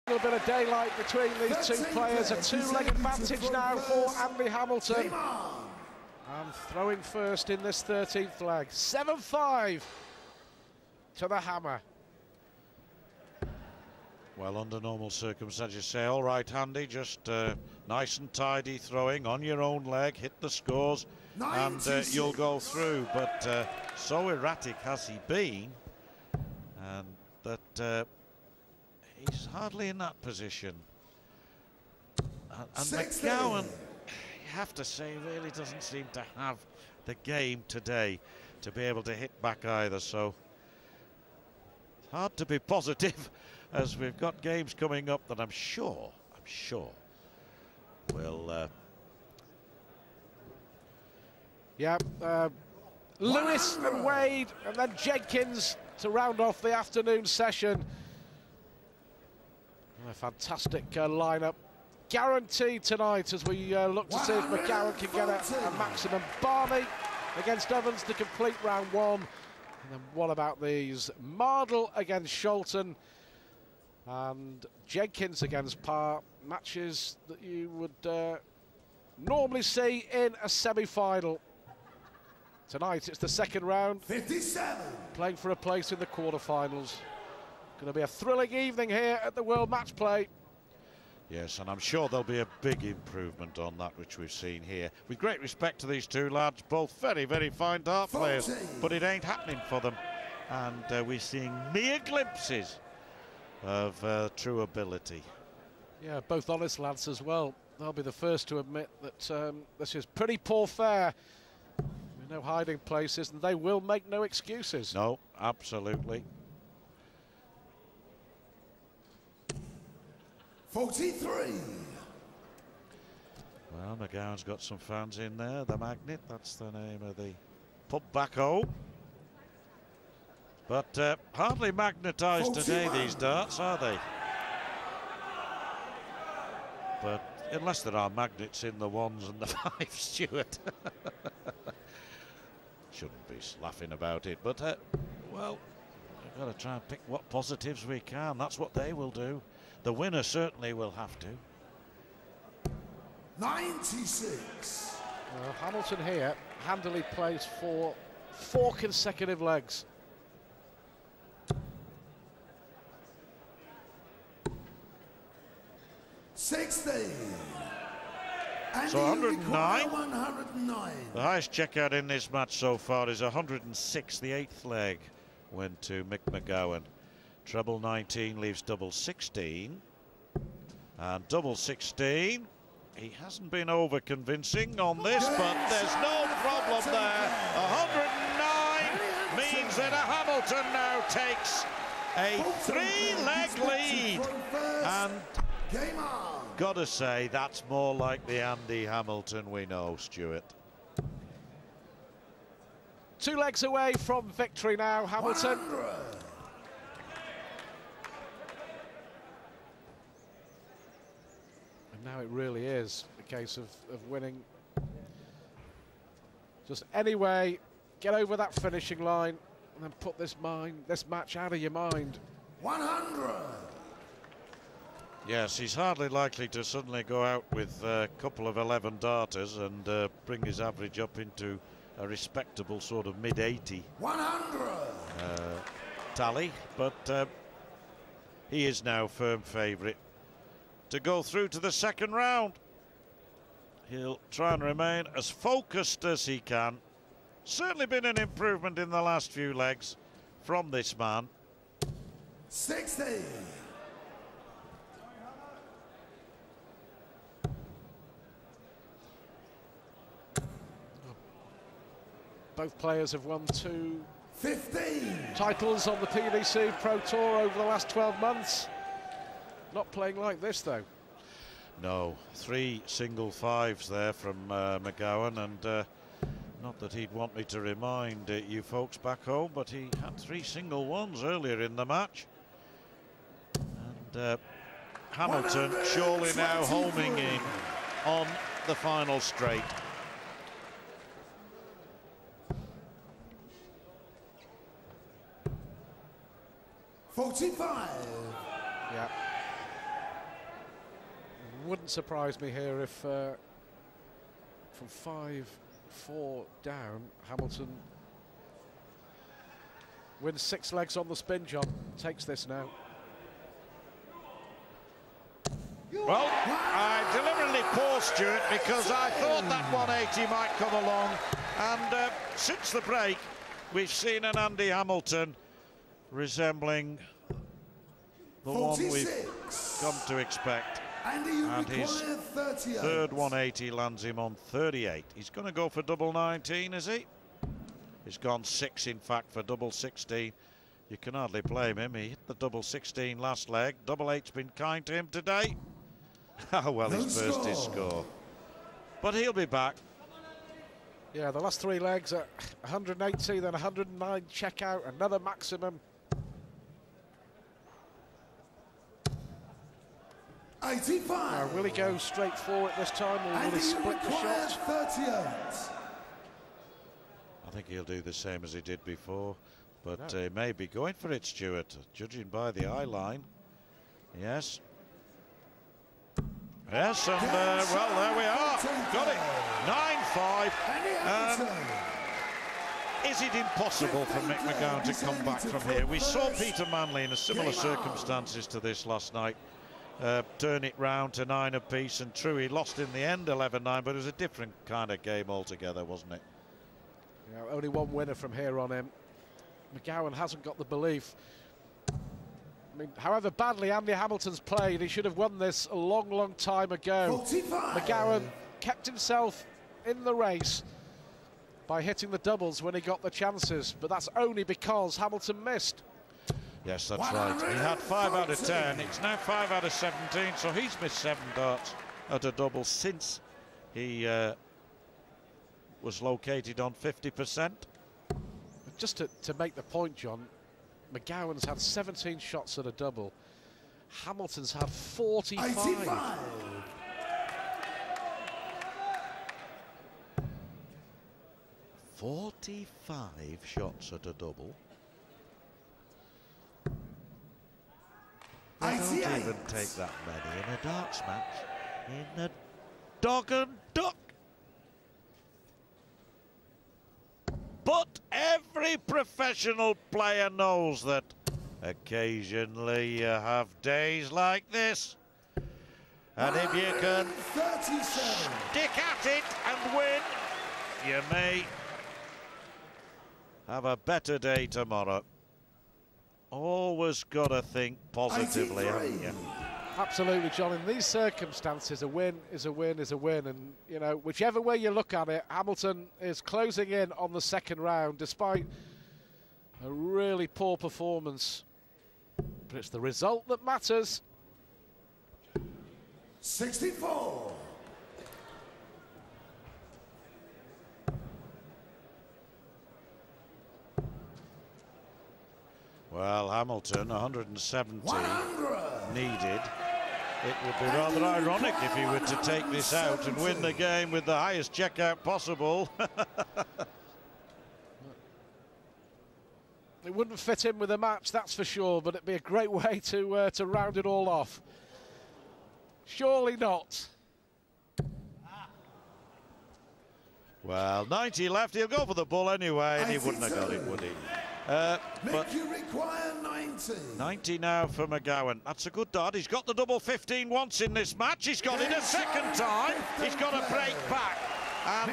A little bit of daylight between these two players. A two-leg advantage now for Andy Hamilton. And throwing first in this 13th leg. 7-5 to the hammer. Well, under normal circumstances, you say, all right, Andy, just nice and tidy throwing on your own leg, hit the scores, and you'll go through. But so erratic has he been, and that he's hardly in that position. And McGowan, you have to say, really doesn't seem to have the game today to be able to hit back either. So it's hard to be positive, as we've got games coming up that I'm sure will. Lewis and Wade, and then Jenkins to round off the afternoon session. A fantastic lineup, guaranteed tonight as we look to see if McGowan can get a maximum. Barney against Evans to complete round one. And then what about these? Mardle against Sholton and Jenkins against Parr. Matches that you would normally see in a semi-final. Tonight it's the second round. 57. Playing for a place in the quarterfinals. Going to be a thrilling evening here at the World Matchplay. Yes, and I'm sure there'll be a big improvement on that which we've seen here. With great respect to these two lads, both very, very fine dart players, but it ain't happening for them. And we're seeing mere glimpses of true ability. Yeah, both honest lads as well. They'll be the first to admit that this is pretty poor fare. No hiding places, and they will make no excuses. No, absolutely. 43. Well, McGowan's got some fans in there. The Magnet, that's the name of the pub back home. But hardly magnetised today, these darts, are they? But unless there are magnets in the ones and the fives, Stuart. Shouldn't be laughing about it, but well, we've got to try and pick what positives we can. That's what they will do. The winner certainly will have to. 96. Hamilton here handily plays for 4 consecutive legs. So 109. 109. The highest checkout in this match so far is 106. The 8th leg went to Mick McGowan. Treble 19 leaves double 16. And double 16, he hasn't been over convincing on this, but there's no problem there. 109 means that Hamilton now takes a 3-leg lead. And Game on. gotta say, that's more like the Andy Hamilton we know, Stuart. 2 legs away from victory now, Hamilton. 100. And now it really is a case of winning. Just anyway, get over that finishing line and then put this match out of your mind. 100. Yes, he's hardly likely to suddenly go out with a couple of 11 darters and bring his average up into a respectable sort of mid-80 tally, but he is now firm favourite to go through to the second round. He'll try and remain as focused as he can. Certainly been an improvement in the last few legs from this man. 60. Both players have won 2 15. titles on the PDC Pro Tour over the last 12 months. Not playing like this, though. No, 3 single 5s there from McGowan, and not that he'd want me to remind you folks back home, but he had 3 single 1s earlier in the match. And Hamilton surely now homing in on the final straight. 45. Yeah. wouldn't surprise me here if from 5-4 down, Hamilton wins 6 legs on the spin, John. Takes this now. Well, I deliberately paused Stuart because I thought that 180 might come along, and since the break we've seen an Andy Hamilton resembling the 46. one we've come to expect, and his third 180 lands him on 38. He's going to go for double 19, is he? He's gone 6 in fact for double 16. You can hardly blame him. He hit the double 16 last leg. Double 8's been kind to him today. How well he's burst his score. But he'll be back. Yeah, the last 3 legs at 180, then 109 check out, another maximum. 85. Now, will he go straight forward this time, or will he split the shots? 38. I think he'll do the same as he did before, but he may be going for it, Stuart, judging by the eye line. Yes. Yes, and well, there we are. Got it. 9-5. Is it impossible for Mick McGowan to come back from here? We saw Peter Manley in a similar circumstances to this last night turn it round to 9 apiece, and true, he lost in the end 11-9, but it was a different kind of game altogether, wasn't it? Yeah, only one winner from here on in. McGowan hasn't got the belief. I mean, however badly Andy Hamilton's played, he should have won this a long, long time ago. 45. McGowan kept himself in the race by hitting the doubles when he got the chances, but that's only because Hamilton missed. Yes, that's right. He had 5 out of 10. It's now 5 out of 17, so he's missed 7 darts at a double since he was located on 50%. Just to make the point, John, McGowan's had 17 shots at a double. Hamilton's had 45. 85. "45 shots at a double. They don't even take that many in a darts match. In a dog and duck. But every professional player knows that occasionally you have days like this. And if you can 37. stick at it and win, you may have a better day tomorrow. Always got to think positively, haven't you? Absolutely, John. In these circumstances, a win is a win is a win. And, you know, whichever way you look at it, Hamilton is closing in on the second round, despite a really poor performance. But it's the result that matters. 64. Well, Hamilton, 170 100. needed. It would be rather ironic if he were to take this out and win the game with the highest checkout possible. It wouldn't fit in with the match, that's for sure, but it'd be a great way to round it all off. Surely not. Well, 90 left. He'll go for the bull anyway, and he wouldn't have got it, would he? But you require 90. 90 now for McGowan. That's a good dart. He's got the double 15 once in this match. He's got it a second time. He's got a break back. And